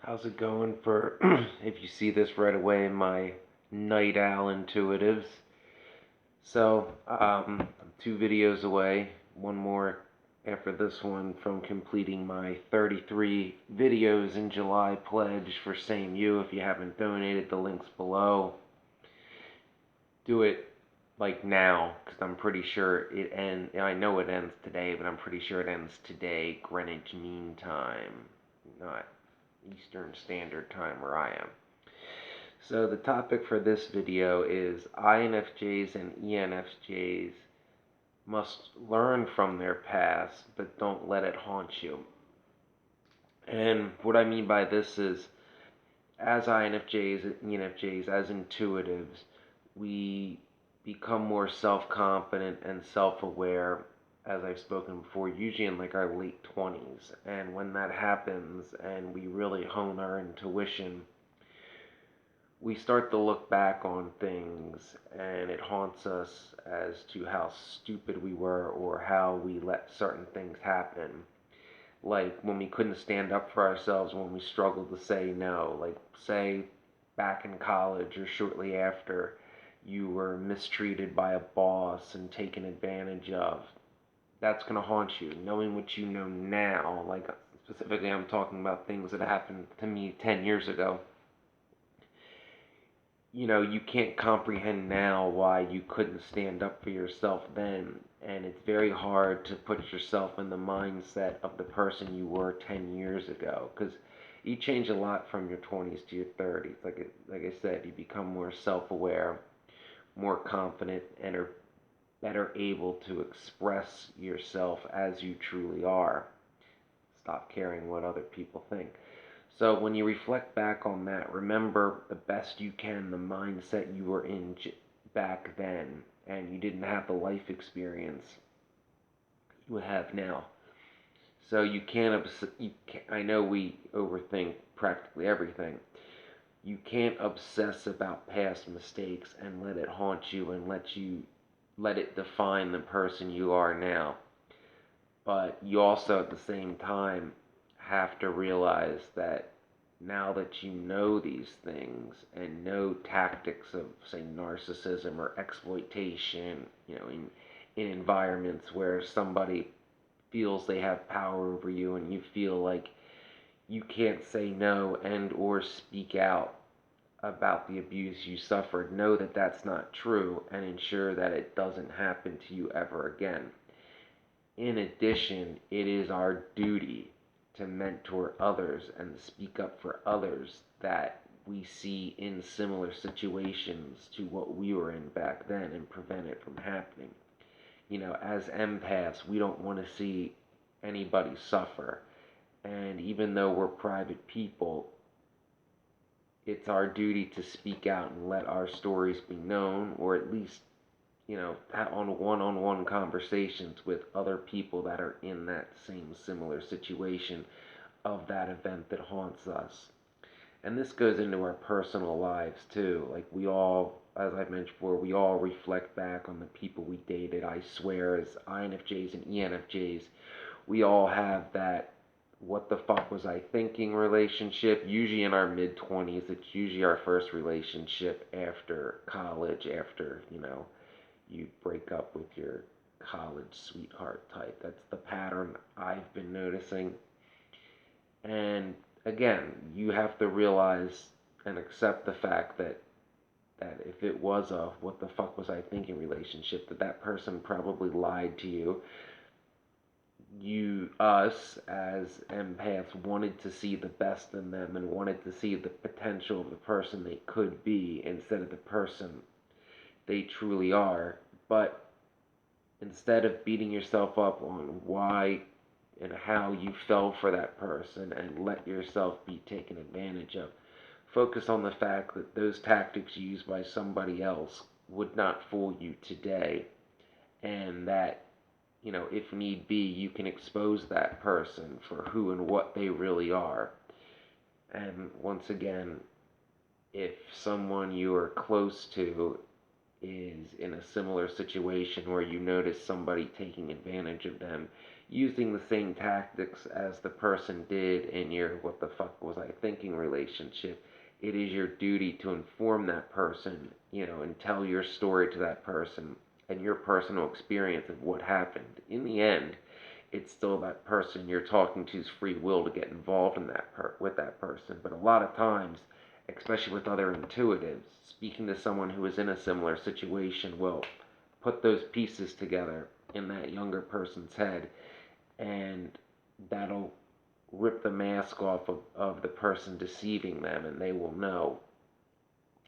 How's it going for, if you see this right away, my night owl intuitives? I'm 2 videos away, one more after this one, from completing my 33 videos in July pledge for Same You. If you haven't donated, the link's below. Do it like now, because I'm pretty sure it ends. I know it ends today, but I'm pretty sure it ends today, Greenwich Mean Time, not Eastern Standard Time where I am. So the topic for this video is INFJs and ENFJs must learn from their past, but don't let it haunt you. And what I mean by this is, as INFJs and ENFJs, as intuitives, we become more self-confident and self-aware, as I've spoken before, usually in like our late 20s. And when that happens and we really hone our intuition, we start to look back on things and it haunts us as to how stupid we were or how we let certain things happen. Like when we couldn't stand up for ourselves, when we struggled to say no. Like, say, back in college or shortly after, you were mistreated by a boss and taken advantage of. That's going to haunt you. Knowing what you know now, like specifically, I'm talking about things that happened to me 10 years ago. You can't comprehend now why you couldn't stand up for yourself then. And it's very hard to put yourself in the mindset of the person you were 10 years ago. Because you change a lot from your 20s to your 30s. Like I said, you become more self aware, more confident, and are better able to express yourself as you truly are. Stop caring what other people think. So when you reflect back on that, remember the best you can the mindset you were in back then, and you didn't have the life experience you have now. So you can't. I know we overthink practically everything. You can't obsess about past mistakes and let it haunt you and let it define the person you are now. But you also at the same time have to realize that now that you know these things and know tactics of, say, narcissism or exploitation, in environments where somebody feels they have power over you and you feel like you can't say no and or speak out about the abuse you suffered, know that that's not true and ensure that it doesn't happen to you ever again. In addition, it is our duty to mentor others and speak up for others that we see in similar situations to what we were in back then and prevent it from happening. As empaths, we don't want to see anybody suffer. And even though we're private people, it's our duty to speak out and let our stories be known, or at least on one-on-one conversations with other people that are in that same similar situation of that event that haunts us. And this goes into our personal lives too. Like, we all, as I've mentioned before, we all reflect back on the people we dated. I swear, as INFJs and ENFJs, we all have that what the fuck was I thinking relationship. Usually in our mid 20s, it's usually our first relationship after college, after, you break up with your college sweetheart type. That's the pattern I've been noticing. And again, you have to realize and accept the fact that if it was a what the fuck was I thinking relationship, that person probably lied to you. Us as empaths wanted to see the best in them and wanted to see the potential of the person they could be instead of the person they truly are. But instead of beating yourself up on why and how you fell for that person and let yourself be taken advantage of, focus on the fact that those tactics used by somebody else would not fool you today, and that, if need be, you can expose that person for who and what they really are. And once again, if someone you are close to is in a similar situation where you notice somebody taking advantage of them, using the same tactics as the person did in your what the fuck was I thinking relationship. It is your duty to inform that person, and tell your story to that person and your personal experience of what happened. In the end, it's still that person you're talking to's free will to get involved in with that person. But a lot of times, especially with other intuitives, speaking to someone who is in a similar situation will put those pieces together in that younger person's head, and that'll rip the mask off of the person deceiving them, and they will know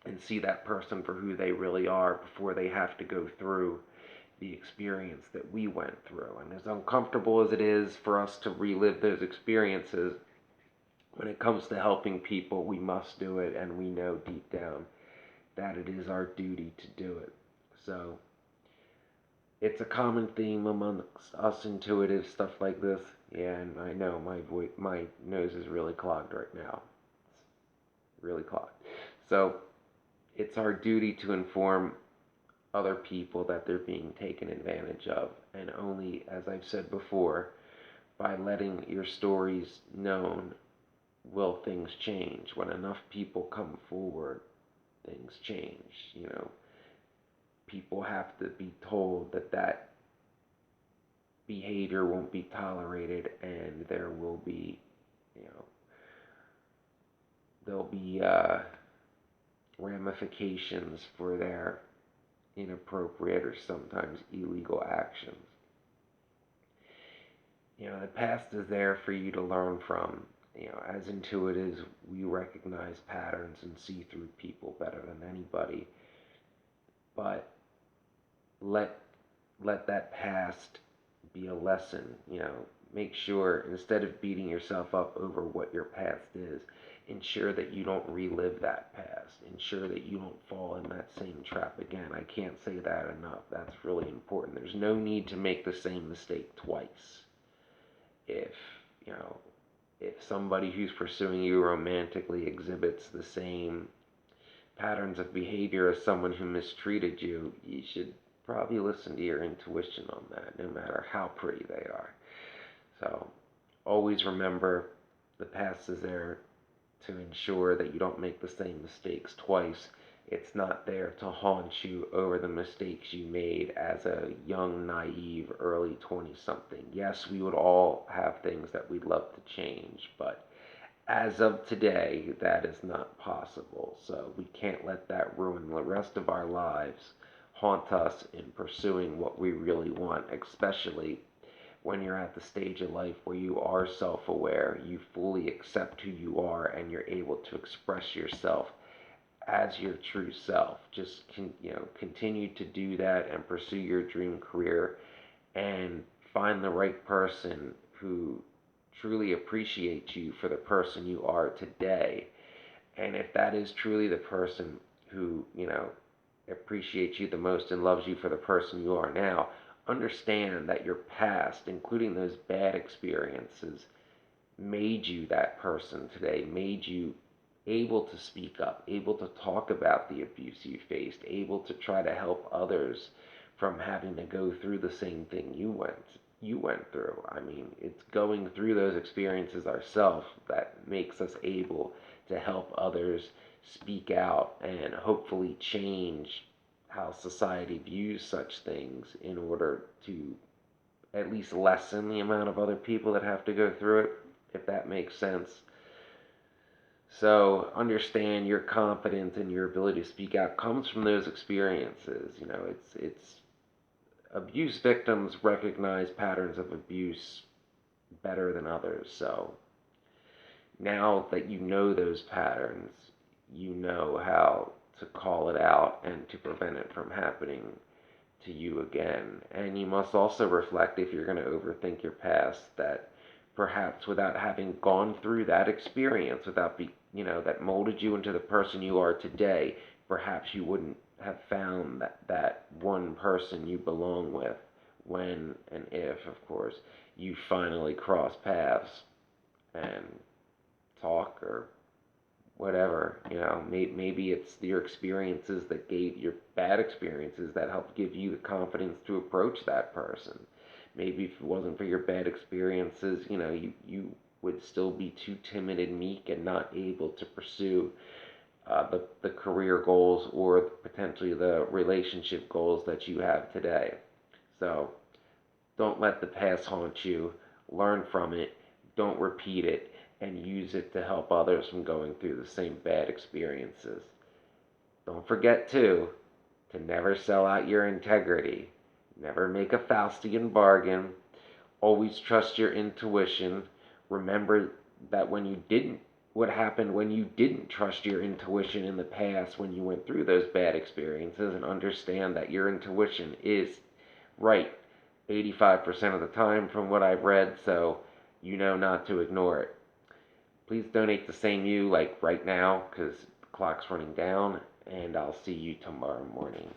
and see that person for who they really are before they have to go through the experience that we went through. And as uncomfortable as it is for us to relive those experiences, when it comes to helping people, we must do it, and we know deep down that it is our duty to do it. So it's a common theme amongst us intuitive stuff like this. Yeah, and I know my nose is really clogged right now. It's really clogged. So it's our duty to inform other people that they're being taken advantage of, and only, as I've said before, by letting your stories known will things change. When enough people come forward, things change. People have to be told that behavior won't be tolerated, and there'll be ramifications for their inappropriate or sometimes illegal actions. The past is there for you to learn from. As intuitives, we recognize patterns and see through people better than anybody. But let that past be a lesson. Make sure, instead of beating yourself up over what your past is, ensure that you don't relive that past. Ensure that you don't fall in that same trap again. I can't say that enough. That's really important. There's no need to make the same mistake twice. If, you know, if somebody who's pursuing you romantically exhibits the same patterns of behavior as someone who mistreated you, you should probably listen to your intuition on that, no matter how pretty they are. So, always remember the past is there to ensure that you don't make the same mistakes twice. It's not there to haunt you over the mistakes you made as a young, naive, early 20-something. Yes, we would all have things that we'd love to change, but as of today, that is not possible. So we can't let that ruin the rest of our lives, haunt us in pursuing what we really want, especially when you're at the stage of life where you are self-aware, you fully accept who you are, and you're able to express yourself as your true self. Just continue to do that and pursue your dream career, and find the right person who truly appreciates you for the person you are today. And if that is truly the person who, appreciates you the most and loves you for the person you are now, understand that your past, including those bad experiences, made you that person today, made you able to speak up, able to talk about the abuse you faced, able to try to help others from having to go through the same thing you went through. I mean, it's going through those experiences ourselves that makes us able to help others speak out and hopefully change how society views such things, in order to at least lessen the amount of other people that have to go through it, if that makes sense. So understand your confidence and your ability to speak out comes from those experiences. It's abuse victims recognize patterns of abuse better than others. So now that you know those patterns, you know how to call it out and to prevent it from happening to you again. And you must also reflect, if you're going to overthink your past, that perhaps without having gone through that experience, that molded you into the person you are today, perhaps you wouldn't have found that one person you belong with when and if, of course, you finally cross paths and talk or whatever. Maybe it's your experiences that gave your bad experiences that helped give you the confidence to approach that person. Maybe if it wasn't for your bad experiences, you would still be too timid and meek and not able to pursue the career goals or potentially the relationship goals that you have today. So don't let the past haunt you. Learn from it. Don't repeat it. And use it to help others from going through the same bad experiences. Don't forget, too, to never sell out your integrity. Never make a Faustian bargain. Always trust your intuition. Remember that what happened when you didn't trust your intuition in the past when you went through those bad experiences, and understand that your intuition is right 85% of the time from what I've read, so you know not to ignore it. Please donate the same you like right now because the clock's running down, and I'll see you tomorrow morning.